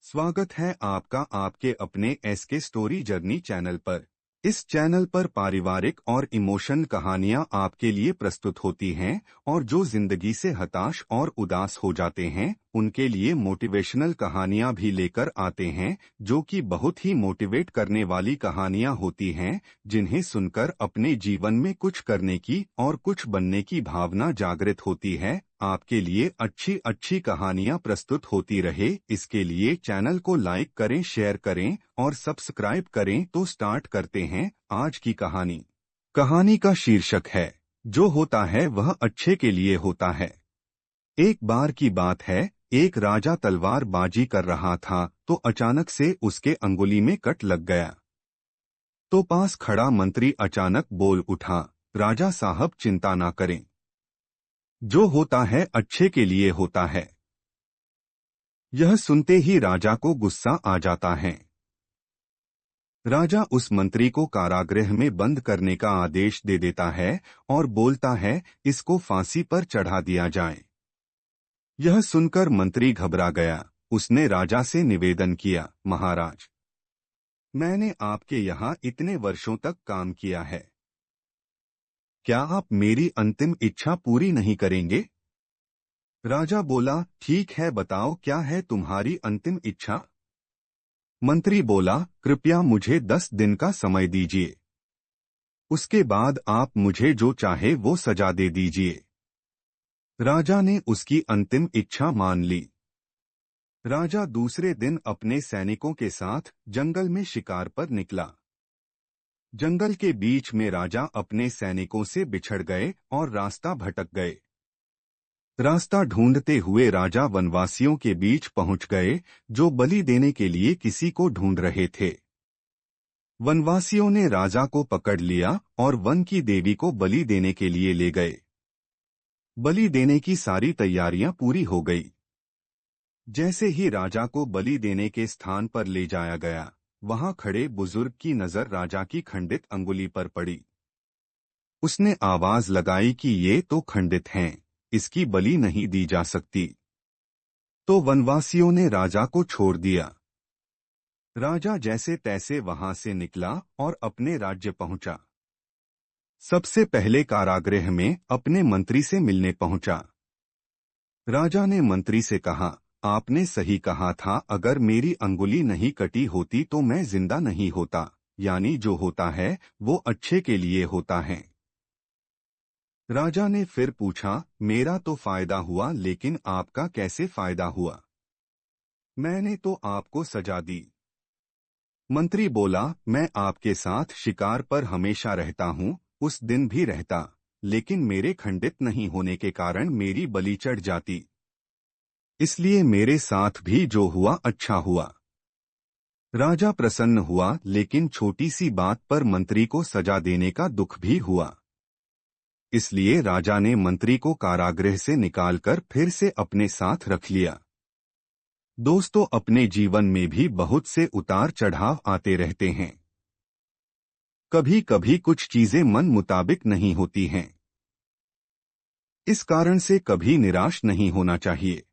स्वागत है आपका आपके अपने एसके स्टोरी जर्नी चैनल पर। इस चैनल पर पारिवारिक और इमोशन कहानियां आपके लिए प्रस्तुत होती हैं और जो जिंदगी से हताश और उदास हो जाते हैं उनके लिए मोटिवेशनल कहानियां भी लेकर आते हैं, जो कि बहुत ही मोटिवेट करने वाली कहानियां होती हैं, जिन्हें सुनकर अपने जीवन में कुछ करने की और कुछ बनने की भावना जागृत होती है। आपके लिए अच्छी अच्छी कहानियां प्रस्तुत होती रहे, इसके लिए चैनल को लाइक करें, शेयर करें और सब्सक्राइब करें। तो स्टार्ट करते हैं आज की कहानी। कहानी का शीर्षक है जो होता है वह अच्छे के लिए होता है। एक बार की बात है, एक राजा तलवार बाजी कर रहा था तो अचानक से उसके अंगुली में कट लग गया। तो पास खड़ा मंत्री अचानक बोल उठा, राजा साहब चिंता ना करें, जो होता है अच्छे के लिए होता है। यह सुनते ही राजा को गुस्सा आ जाता है। राजा उस मंत्री को कारागृह में बंद करने का आदेश दे देता है और बोलता है, इसको फांसी पर चढ़ा दिया जाए। यह सुनकर मंत्री घबरा गया। उसने राजा से निवेदन किया, महाराज, मैंने आपके यहाँ इतने वर्षों तक काम किया है, क्या आप मेरी अंतिम इच्छा पूरी नहीं करेंगे? राजा बोला, ठीक है, बताओ क्या है तुम्हारी अंतिम इच्छा? मंत्री बोला, कृपया मुझे 10 दिन का समय दीजिए, उसके बाद आप मुझे जो चाहे वो सजा दे दीजिए। राजा ने उसकी अंतिम इच्छा मान ली। राजा दूसरे दिन अपने सैनिकों के साथ जंगल में शिकार पर निकला। जंगल के बीच में राजा अपने सैनिकों से बिछड़ गए और रास्ता भटक गए। रास्ता ढूंढते हुए राजा वनवासियों के बीच पहुंच गए, जो बलि देने के लिए किसी को ढूंढ रहे थे। वनवासियों ने राजा को पकड़ लिया और वन की देवी को बलि देने के लिए ले गए। बलि देने की सारी तैयारियां पूरी हो गई। जैसे ही राजा को बलि देने के स्थान पर ले जाया गया, वहां खड़े बुजुर्ग की नजर राजा की खंडित अंगुली पर पड़ी। उसने आवाज लगाई कि ये तो खंडित हैं, इसकी बलि नहीं दी जा सकती। तो वनवासियों ने राजा को छोड़ दिया। राजा जैसे तैसे वहां से निकला और अपने राज्य पहुंचा। सबसे पहले कारागृह में अपने मंत्री से मिलने पहुंचा। राजा ने मंत्री से कहा, आपने सही कहा था, अगर मेरी अंगुली नहीं कटी होती तो मैं जिंदा नहीं होता, यानी जो होता है वो अच्छे के लिए होता है। राजा ने फिर पूछा, मेरा तो फायदा हुआ, लेकिन आपका कैसे फायदा हुआ? मैंने तो आपको सजा दी। मंत्री बोला, मैं आपके साथ शिकार पर हमेशा रहता हूँ, उस दिन भी रहता, लेकिन मेरे खंडित नहीं होने के कारण मेरी बलि चढ़ जाती, इसलिए मेरे साथ भी जो हुआ अच्छा हुआ। राजा प्रसन्न हुआ, लेकिन छोटी सी बात पर मंत्री को सजा देने का दुख भी हुआ। इसलिए राजा ने मंत्री को कारागृह से निकालकर फिर से अपने साथ रख लिया। दोस्तों, अपने जीवन में भी बहुत से उतार चढ़ाव आते रहते हैं। कभी कभी कुछ चीजें मन मुताबिक नहीं होती हैं। इस कारण से कभी निराश नहीं होना चाहिए।